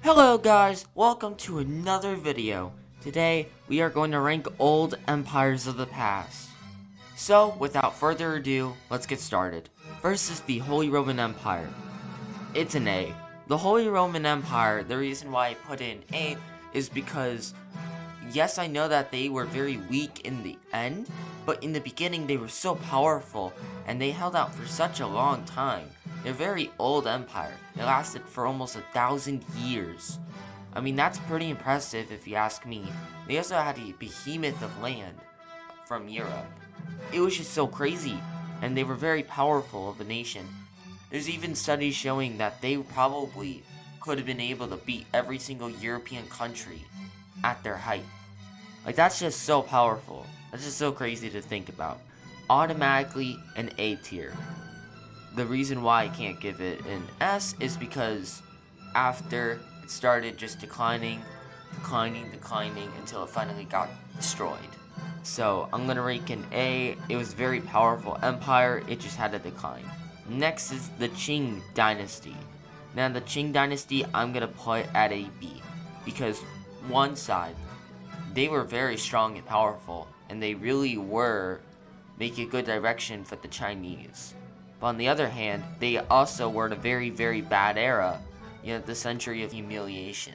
Hello guys, welcome to another video. Today, we are going to rank old empires of the past. So, without further ado, let's get started. First is the Holy Roman Empire. It's an A. The Holy Roman Empire, the reason why I put it in A is because, yes, I know that they were very weak in the end, but in the beginning they were so powerful, and they held out for such a long time. They're a very old empire. They lasted for almost 1,000 years. I mean, that's pretty impressive if you ask me. They also had a behemoth of land from Europe. It was just so crazy, and they were very powerful of a nation. There's even studies showing that they probably could have been able to beat every single European country at their height. Like, that's just so powerful. That's just so crazy to think about. Automatically an A tier. The reason why I can't give it an S is because after it started just declining until it finally got destroyed. So I'm gonna rank an A. It was a very powerful empire, it just had a decline. Next is the Qing Dynasty. Now the Qing Dynasty I'm gonna put at a B, because one side, they were very strong and powerful, and they really were making a good direction for the Chinese. But on the other hand, they also were in a very, very bad era, the century of humiliation.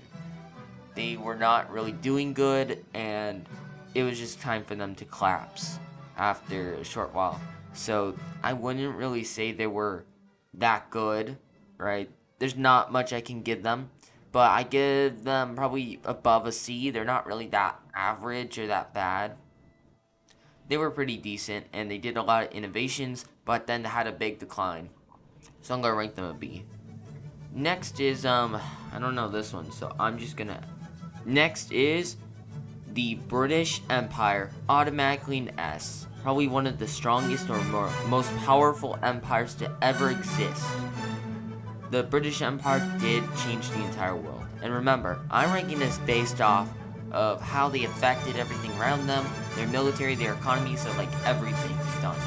They were not really doing good, and it was just time for them to collapse after a short while. So I wouldn't really say they were that good, right? There's not much I can give them, but I give them probably above a C. They're not really that average or that bad. They were pretty decent, and they did a lot of innovations, but then they had a big decline. So I'm gonna rank them a B. Next is, I don't know this one, so I'm just gonna... Next is the British Empire, automatically an S. Probably one of the strongest or most powerful empires to ever exist. The British Empire did change the entire world. And remember, I'm ranking this based off of how they affected everything around them, their military, their economy, so like everything's done.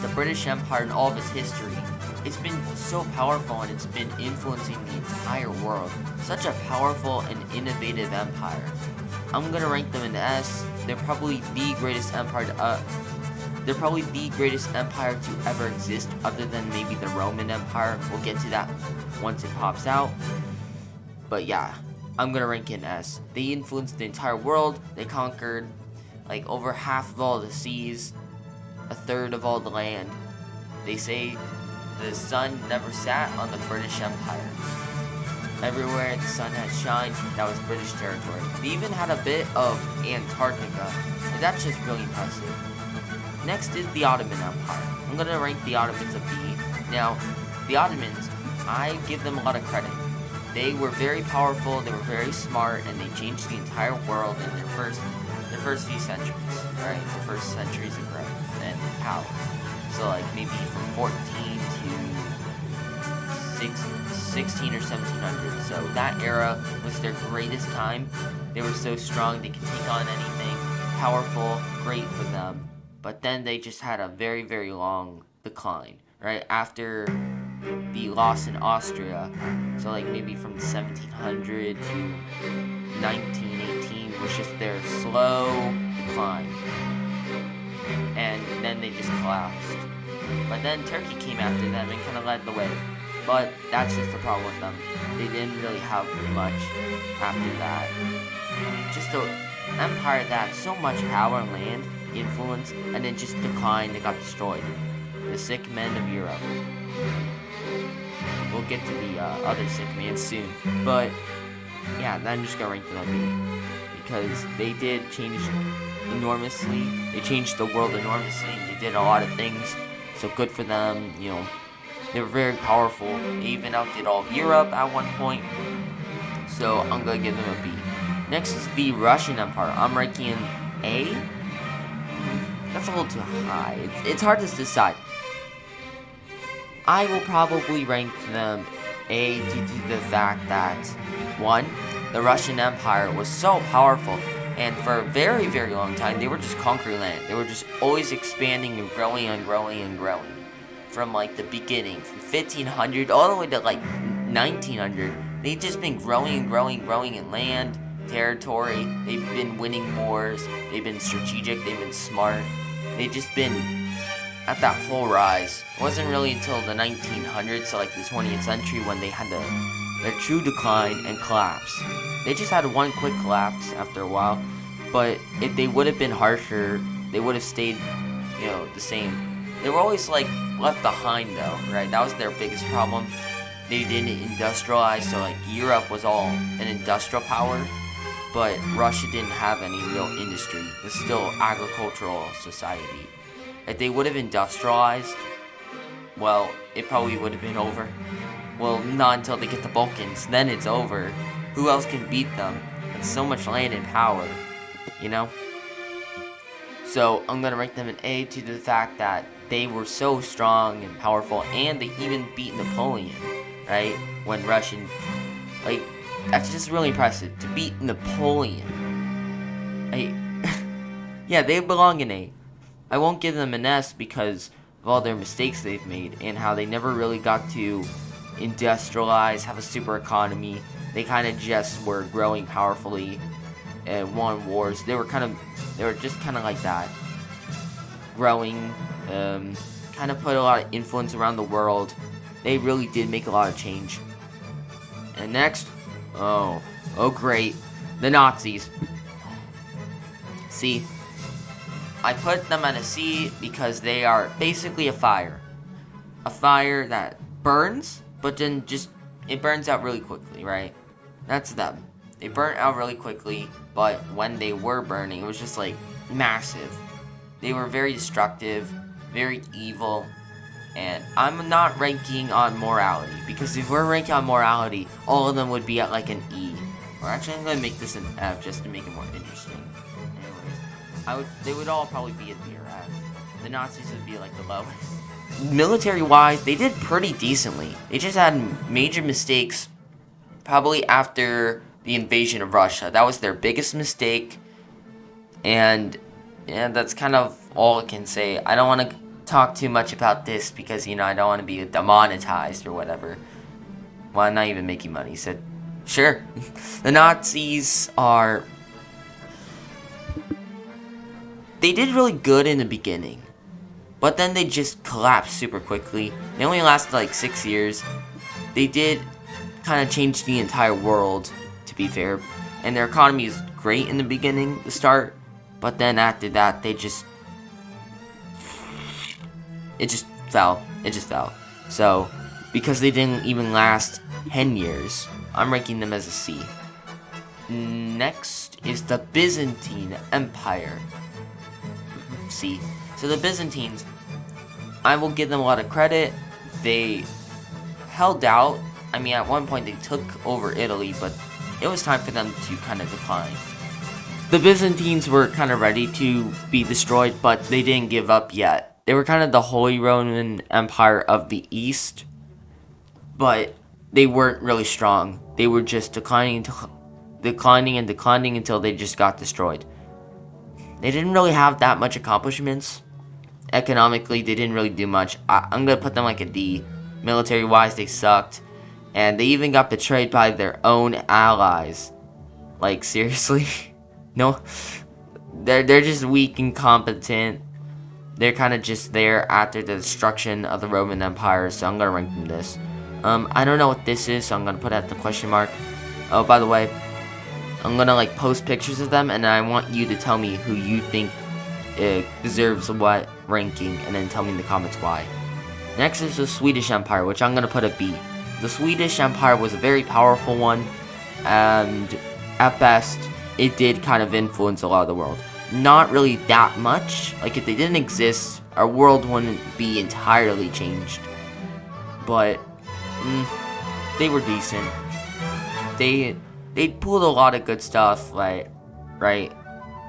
The British Empire and all of its history, it's been so powerful and it's been influencing the entire world. Such a powerful and innovative empire. I'm gonna rank them an S. They're probably the greatest empire to ever exist, other than maybe the Roman Empire. We'll get to that once it pops out. But yeah, I'm gonna rank it an S. They influenced the entire world. They conquered like over half of all the seas, a third of all the land. They say the sun never sat on the British Empire. Everywhere the sun had shined, that was British territory. They even had a bit of Antarctica, and that's just really impressive. Next is the Ottoman Empire. I'm gonna rank the Ottomans a B. Now, the Ottomans, I give them a lot of credit. They were very powerful, they were very smart, and they changed the entire world in their first few centuries, right? The first centuries of growth and power. So like maybe from 14 to 16 or 1700. So that era was their greatest time. They were so strong, they could take on anything. Powerful, great for them. But then they just had a very, very long decline, right? After the loss in Austria, so like maybe from 1700 to 1918 was just their slow decline, and then they just collapsed. But then Turkey came after them and kind of led the way, but that's just the problem with them. They didn't really have much after that. Just an empire that had so much power and land, influence, and then just declined and got destroyed. The sick men of Europe. We'll get to the other sick man soon. But yeah, I'm just gonna rank them a B, because they did change enormously. They changed the world enormously. They did a lot of things. So good for them. They were very powerful. They even outdid all of Europe at one point. So I'm gonna give them a B. Next is the Russian Empire. I'm ranking A. That's a little too high. It's hard to decide. I will probably rank them A due to the fact that, one, the Russian Empire was so powerful, and for a very, very long time, they were just conquering land. They were just always expanding and growing and growing and growing. From like the beginning, from 1500 all the way to like 1900, they've just been growing and growing and growing in land, territory. They've been winning wars. They've been strategic. They've been smart. They've just been at that whole rise. It wasn't really until the 1900s, so like the 20th century, when they had their true decline and collapse. They just had one quick collapse after a while, but if they would have been harsher, they would have stayed, the same. They were always like left behind though, right? That was their biggest problem. They didn't industrialize, so like Europe was all an industrial power, but Russia didn't have any real industry. It was still agricultural society. If they would have industrialized, well, it probably would have been over. Well, not until they get the Balkans, then it's over. Who else can beat them? It's so much land and power, So I'm gonna rank them an A to the fact that they were so strong and powerful, and they even beat Napoleon, right? When Russian, that's just really impressive to beat Napoleon. Yeah, they belong in A. I won't give them an S because of all their mistakes they've made and how they never really got to industrialize, have a super economy. They kind of just were growing powerfully and won wars. They were just kind of like that, growing, kind of put a lot of influence around the world. They really did make a lot of change. And next, oh great, the Nazis. See, I put them at a C because they are basically a fire that burns, but then it burns out really quickly, right? That's them. They burnt out really quickly, but when they were burning, it was just like massive. They were very destructive, very evil, and I'm not ranking on morality, because if we're ranking on morality, all of them would be at like an E. Or actually, I'm gonna make this an F just to make it more interesting. Anyways, they would all probably be a D or F. The Nazis would be like the lowest. Military-wise, they did pretty decently. They just had major mistakes probably after the invasion of Russia. That was their biggest mistake, and yeah, that's kind of all I can say. I don't want to talk too much about this because, I don't want to be demonetized or whatever. Well, I'm not even making money, so sure. The Nazis they did really good in the beginning, but then they just collapsed super quickly. They only lasted like 6 years. They did kind of change the entire world, to be fair, and their economy is great in the beginning, the start, but then after that, it just fell. So, because they didn't even last 10 years, I'm ranking them as a C. Next is the Byzantine Empire. C. So the Byzantines, I will give them a lot of credit. They held out. I mean, at one point they took over Italy, but it was time for them to kind of decline. The Byzantines were kind of ready to be destroyed, but they didn't give up yet. They were kind of the Holy Roman Empire of the East, but they weren't really strong. They were just declining until they just got destroyed. They didn't really have that much accomplishments. Economically, they didn't really do much. I'm going to put them like a D. Military-wise, they sucked. And they even got betrayed by their own allies. Like, seriously? No? They're just weak and incompetent. They're kind of just there after the destruction of the Roman Empire, so I'm going to rank them this. I don't know what this is, so I'm going to put it at the question mark. Oh, by the way, I'm going to post pictures of them, and I want you to tell me who you think deserves what ranking, and then tell me in the comments why. Next is the Swedish Empire, which I'm going to put a B. The Swedish Empire was a very powerful one, and at best, it did kind of influence a lot of the world. Not really that much. Like, if they didn't exist, our world wouldn't be entirely changed. But, they were decent. They pulled a lot of good stuff, right?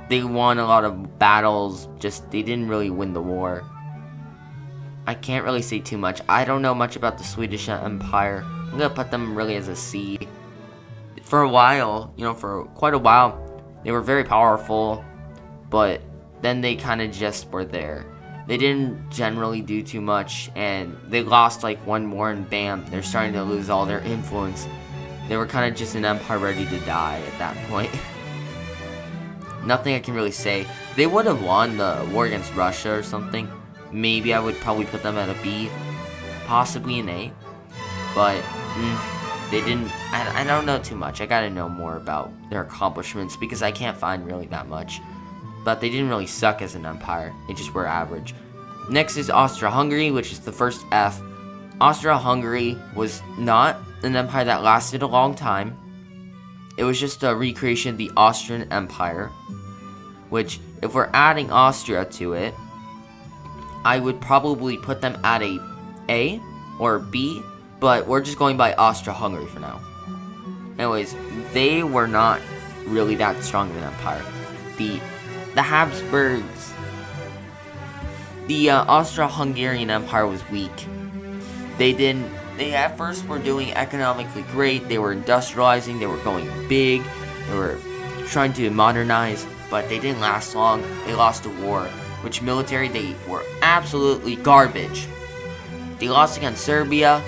They won a lot of battles, just they didn't really win the war. I can't really say too much. I don't know much about the Swedish Empire. I'm gonna put them really as a C. For a while, for quite a while, they were very powerful, but then they kind of just were there. They didn't generally do too much, and they lost one war and bam, they're starting to lose all their influence. They were kind of just an empire ready to die at that point. Nothing I can really say. They would have won the war against Russia or something. Maybe I would probably put them at a B, possibly an A. But they didn't. I don't know too much. I gotta know more about their accomplishments because I can't find really that much. But they didn't really suck as an empire. They just were average. Next is Austria-Hungary, which is the first F. Austria-Hungary was not an empire that lasted a long time. It was just a recreation of the Austrian Empire, which, if we're adding Austria to it, I would probably put them at A or B, but we're just going by Austria-Hungary for now. Anyways, they were not really that strong of an empire. The Habsburgs, the Austro-Hungarian Empire was weak. They at first were doing economically great. They were industrializing. They were going big. They were trying to modernize, but they didn't last long. They lost a war, which military they were absolutely garbage. They lost against Serbia.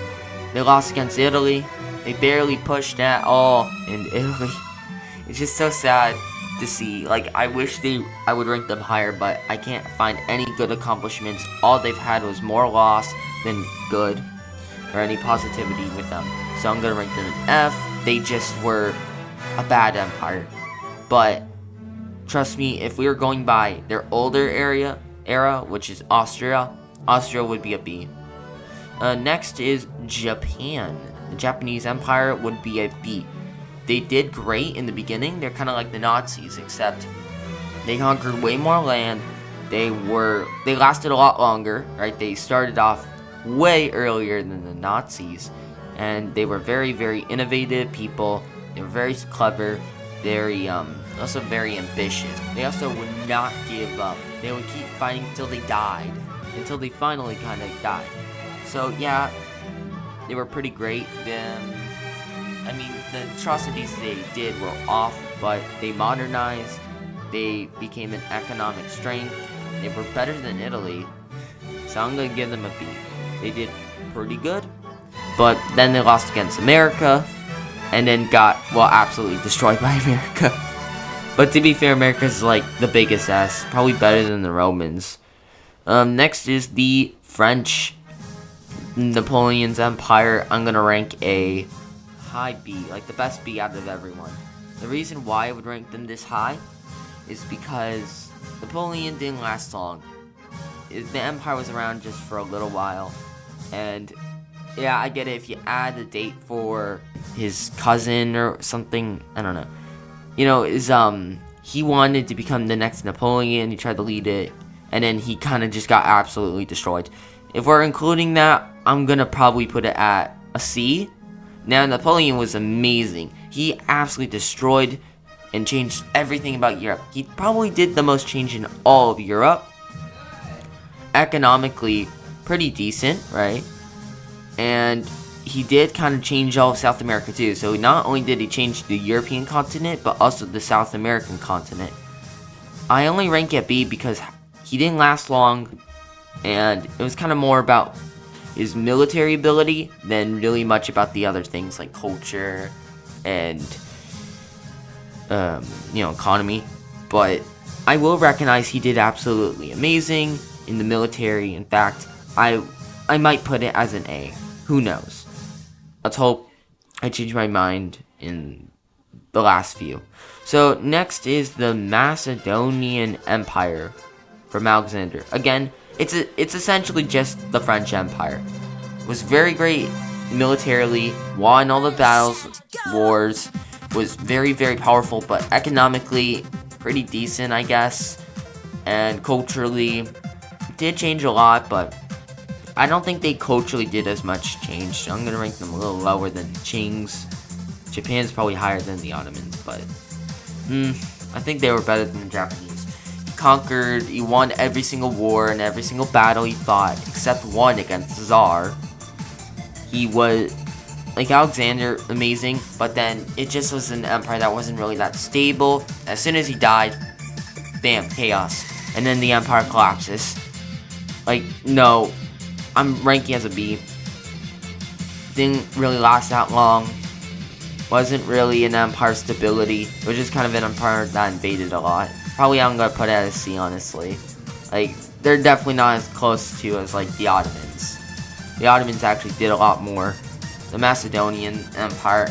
They lost against Italy. They barely pushed at all in Italy. It's just so sad to see. Like, I wish I would rank them higher, but I can't find any good accomplishments. All they've had was more loss than good, or any positivity with them. So I'm gonna rank them an F. They just were a bad empire. But trust me, if we were going by their older era, which is Austria would be a B. Next is Japan. The Japanese Empire would be a B. They did great in the beginning. They're kind of like the Nazis, except they conquered way more land. They lasted a lot longer, right? They started off way earlier than the Nazis, and they were very, very innovative people. They were very clever, also very ambitious. They also would not give up. They would keep fighting until they died, until they finally kind of died. So yeah, they were pretty great. The atrocities they did were off, but they modernized. They became an economic strength. They were better than Italy, so I'm gonna give them a B. They did pretty good, but then they lost against America, and then got, well, absolutely destroyed by America. But to be fair, America's like the biggest S, probably better than the Romans. Next is the French, Napoleon's Empire. I'm gonna rank a high B, like the best B out of everyone. The reason why I would rank them this high is because Napoleon didn't last long. The empire was around just for a little while, and yeah, I get it if you add a date for his cousin or something, I don't know. He wanted to become the next Napoleon. He tried to lead it, and then he kind of just got absolutely destroyed. If we're including that, I'm gonna probably put it at a C. Now, Napoleon was amazing. He absolutely destroyed and changed everything about Europe. He probably did the most change in all of Europe. Economically, pretty decent, right? And he did kind of change all of South America too. So not only did he change the European continent, but also the South American continent. I only rank it B because he didn't last long, and it was kind of more about his military ability than really much about the other things like culture and economy. But I will recognize he did absolutely amazing in the military. In fact, I might put it as an A. Who knows? Let's hope I change my mind in the last few. So next is the Macedonian Empire from Alexander. Again, it's essentially just the French Empire. It was very great militarily, won all the wars, was very, very powerful, but economically pretty decent, I guess. And culturally, did change a lot, but I don't think they culturally did as much change. So I'm going to rank them a little lower than the Qings. Japan's probably higher than the Ottomans, but I think they were better than the Japanese. He won every single war and every single battle he fought, except one against the Tsar. He was, like Alexander, amazing, but then it just was an empire that wasn't really that stable. As soon as he died, bam, chaos. And then the empire collapses. Like, no, I'm ranking as a B. Didn't really last that long. wasn't really an empire stability. It was just kind of an empire that invaded a lot. Probably I'm gonna put it at a C, honestly. Like, they're definitely not as close to as like the Ottomans. The Ottomans actually did a lot more. The Macedonian Empire,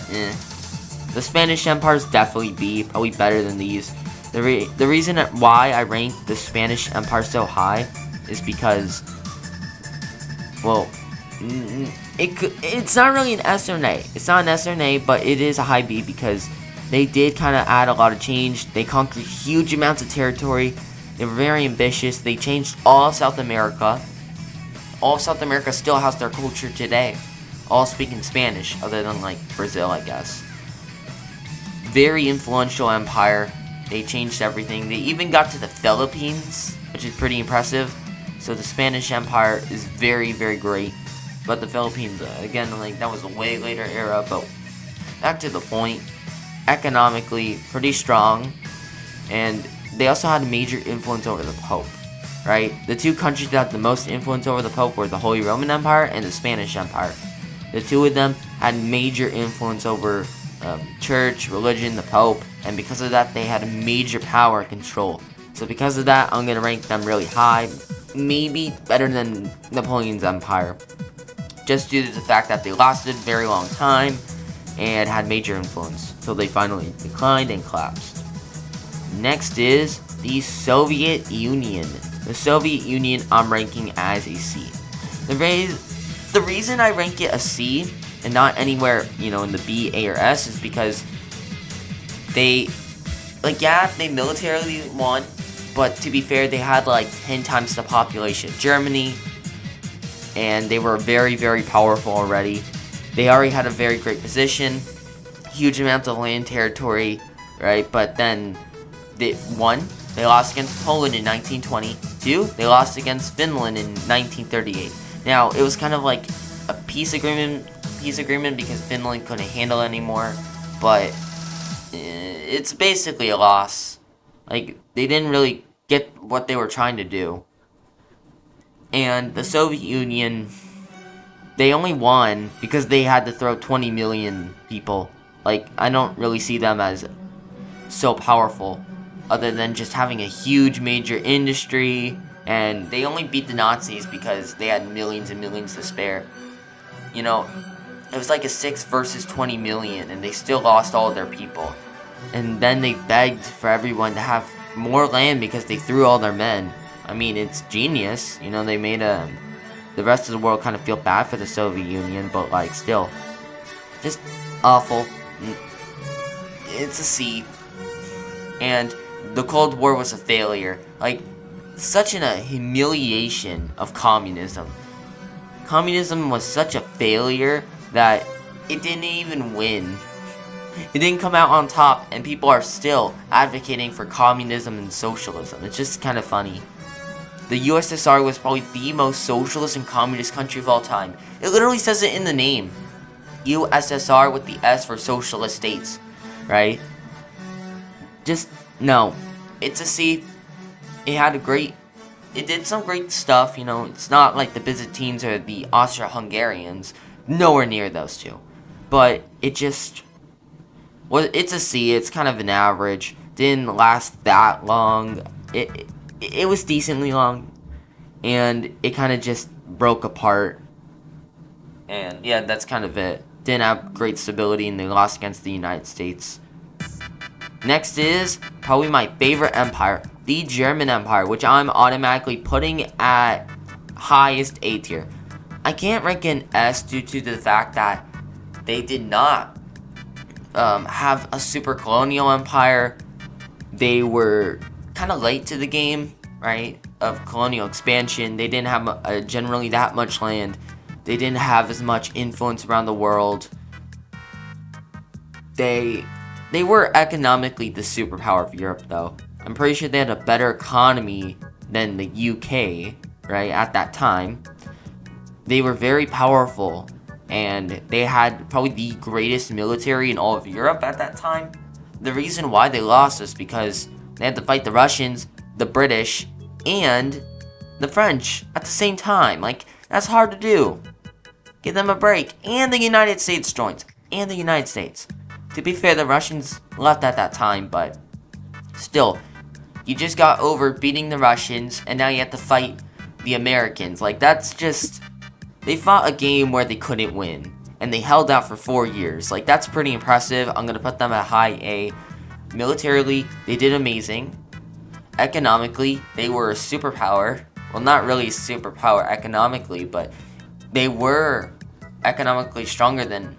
The Spanish Empire is definitely B, probably better than these. The reason why I rank the Spanish Empire so high is because, well, it's not really an S or an A. It's not an S or an A, but it is a high B because they did kind of add a lot of change. They conquered huge amounts of territory. They were very ambitious. They changed all of South America. All of South America still has their culture today. All speaking Spanish, other than like Brazil, I guess. Very influential empire. They changed everything. They even got to the Philippines, which is pretty impressive. So the Spanish Empire is very, very great. But the Philippines, again, like that was a way later era. But back to the point, economically pretty strong, and they also had a major influence over the Pope. Right, the two countries that had the most influence over the Pope were the Holy Roman Empire and the Spanish Empire. The two of them had major influence over church, religion, the Pope, and because of that, they had a major power control. So because of that, I'm gonna rank them really high, maybe better than Napoleon's empire, just due to the fact that they lasted a very long time and had major influence until they finally declined and collapsed. Next is the Soviet Union. The Soviet Union I'm ranking as a C. The reason I rank it a C and not anywhere, in the B, A, or S is because they militarily won, but to be fair, they had like 10 times the population of Germany, and they were very, very powerful already. They already had a very great position, huge amounts of land territory, right? But then, they lost against Poland in 1920. 2, they lost against Finland in 1938. Now, it was kind of like a peace agreement because Finland couldn't handle it anymore, but it's basically a loss. Like, they didn't really get what they were trying to do. And the Soviet Union, they only won because they had to throw 20 million people. Like, I don't really see them as so powerful, other than just having a huge major industry, and they only beat the Nazis because they had millions and millions to spare. It was like a 6 versus 20 million, and they still lost all of their people. And then they begged for everyone to have more land because they threw all their men. I mean, it's genius. They made the rest of the world kind of feel bad for the Soviet Union, but like still, just awful. It's a C. And the Cold War was a failure. Like, such a humiliation of communism. Communism was such a failure that it didn't even win. It didn't come out on top, and people are still advocating for communism and socialism. It's just kind of funny. The USSR was probably the most socialist and communist country of all time. It literally says it in the name. USSR with the S for socialist states, right? No. It's a C. It did some great stuff, It's not like the Byzantines or the Austro-Hungarians. Nowhere near those two. But it's a C. It's kind of an average. Didn't last that long. It was decently long. And it kind of just broke apart. And yeah, that's kind of it. Didn't have great stability, and they lost against the United States. Next is probably my favorite empire, the German Empire, which I'm automatically putting at highest A tier. I can't rank an S due to the fact that they did not have a super colonial empire. They were kind of late to the game, right, of colonial expansion. They didn't have generally that much land. They didn't have as much influence around the world. They were economically the superpower of Europe, though. I'm pretty sure they had a better economy than the UK, right, at that time. They were very powerful, and they had probably the greatest military in all of Europe at that time. The reason why they lost is because they had to fight the Russians, the British, and the French at the same time. Like, that's hard to do. Give them a break. And the United States joins. And the United States. to be fair, the Russians left at that time, but still, you just got over beating the Russians, and now you have to fight the Americans. Like, that's just... They fought a game where they couldn't win, and they held out for 4 years. Like, that's pretty impressive. I'm going to put them at high A. Militarily, they did amazing. Economically, they were a superpower. Well, not really a superpower economically, but they were economically stronger than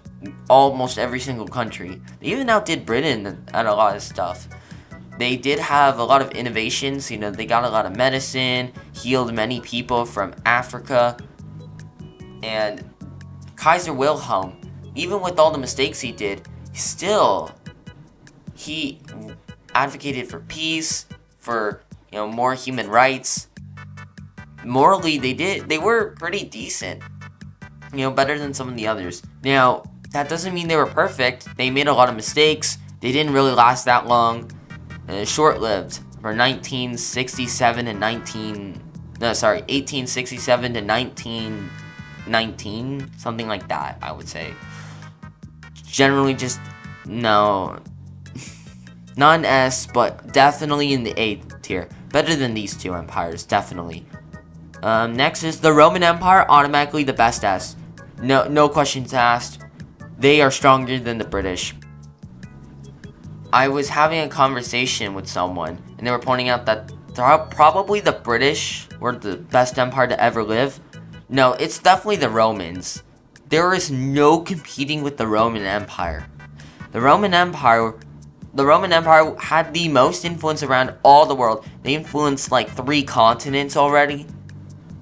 almost every single country. They even outdid Britain at a lot of stuff. They did have a lot of innovations. You know, they got a lot of medicine, healed many people from Africa. And Kaiser Wilhelm, even with all the mistakes he did, he advocated for peace, for, you know, more human rights. Morally, they were pretty decent. You know, better than some of the others. Now, that doesn't mean they were perfect. They made a lot of mistakes. They didn't really last that long. Short-lived for 1867 to 1919, something like that, I would say. Generally just, no, not an S, but definitely in the A tier. Better than these two empires, definitely. Next is the Roman Empire, automatically the best S. No questions asked. They are stronger than the British. I was having a conversation with someone, and they were pointing out that probably the British were the best empire to ever live. No, it's definitely the Romans. There is no competing with the Roman Empire. The Roman Empire had the most influence around all the world. They influenced like 3 continents already.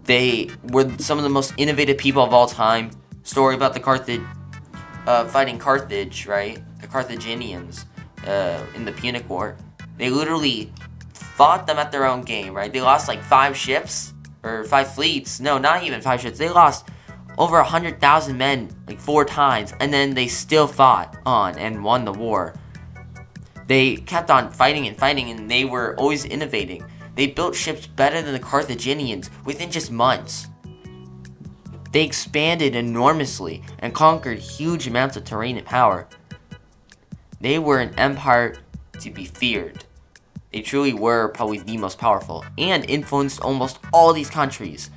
They were some of the most innovative people of all time. Story about the fighting Carthage, right? The Carthaginians in the Punic War. They literally fought them at their own game, right? They lost like 5 ships or 5 fleets. No, not even 5 ships. They lost over 100,000 men like 4 times, and then they still fought on and won the war. They kept on fighting, and they were always innovating. They built ships better than the Carthaginians within just months. They expanded enormously and conquered huge amounts of terrain and power. They were an empire to be feared. They truly were probably the most powerful and influenced almost all these countries.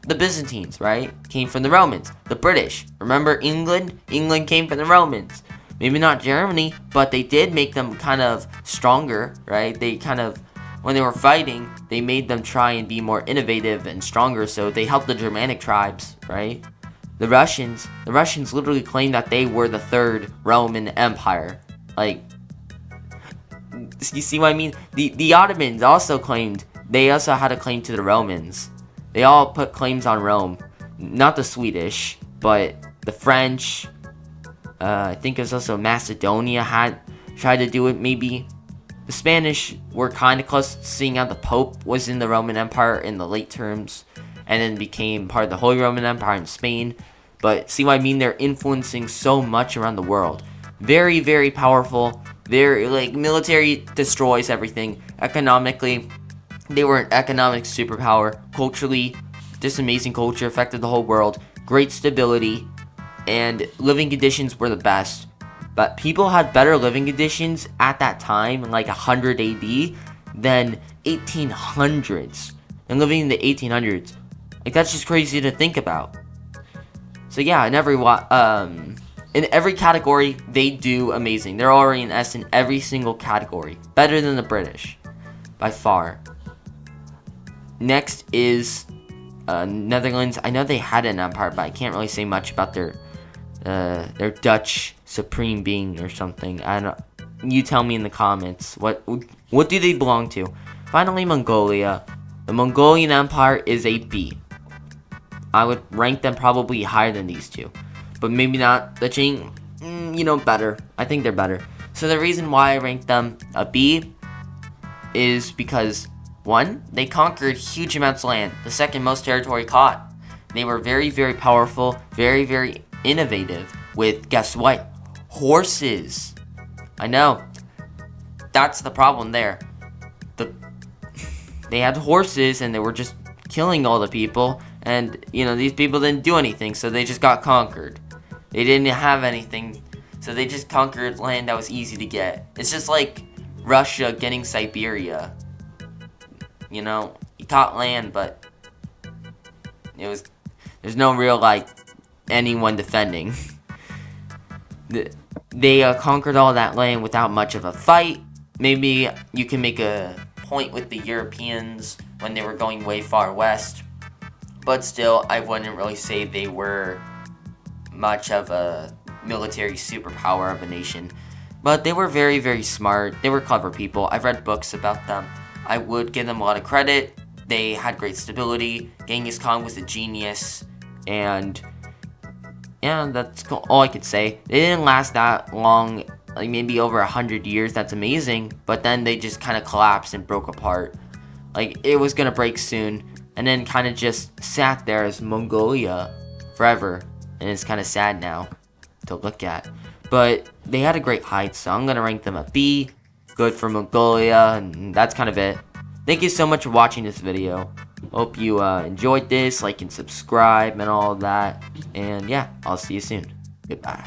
The Byzantines, right, came from the Romans. The British, remember England? England came from the Romans. Maybe not Germany, but they did make them kind of stronger, right? They kind of, when they were fighting, they made them try and be more innovative and stronger, so they helped the Germanic tribes, right? The Russians literally claimed that they were the 3rd Roman Empire. Like, you see what I mean? The Ottomans also claimed, they also had a claim to the Romans. They all put claims on Rome. Not the Swedish, but the French. I think it was also Macedonia had tried to do it, maybe. The Spanish were kind of close, seeing how the Pope was in the Roman Empire in the late terms, and then became part of the Holy Roman Empire in Spain. But see what I mean? They're influencing so much around the world. Very, very powerful. Their military destroys everything. Economically, they were an economic superpower. Culturally, this amazing culture affected the whole world. Great stability, and living conditions were the best. But people had better living conditions at that time, like 100 AD, than 1800s. And living in the 1800s, like, that's just crazy to think about. So yeah, in every category, they do amazing. They're already an S in every single category. Better than the British, by far. Next is Netherlands. I know they had an empire, but I can't really say much about their Dutch supreme being or something. I don't. You tell me in the comments. What do they belong to? Finally, Mongolia. The Mongolian Empire is a B. I would rank them probably higher than these two, but maybe not the Qing. Better. I think they're better. So the reason why I rank them a B is because, 1, they conquered huge amounts of land, the 2nd most territory caught. They were very, very powerful, very, very innovative with, guess what? Horses. I know. That's the problem there. They had horses, and they were just killing all the people, and, these people didn't do anything, so they just got conquered. They didn't have anything, So they just conquered land that was easy to get. It's just like Russia getting Siberia. You know, you caught land, but there's no real like anyone defending. They conquered all that land without much of a fight. Maybe you can make a point with the Europeans when they were going way far west, but still, I wouldn't really say they were much of a military superpower of a nation. But they were very, very smart. They were clever people. I've read books about them. I would give them a lot of credit. They had great stability. Genghis Khan was a genius, and yeah, that's all I could say. They didn't last that long, like maybe over 100 years. That's amazing. But then they just kind of collapsed and broke apart. Like it was gonna break soon, and then kind of just sat there as Mongolia forever, and it's kind of sad now to look at. But they had a great height, so I'm gonna rank them a B. Good for Mongolia, and that's kind of it. Thank you so much for watching this video. Hope you enjoyed this, like and subscribe and all of that. And yeah, I'll see you soon. Goodbye.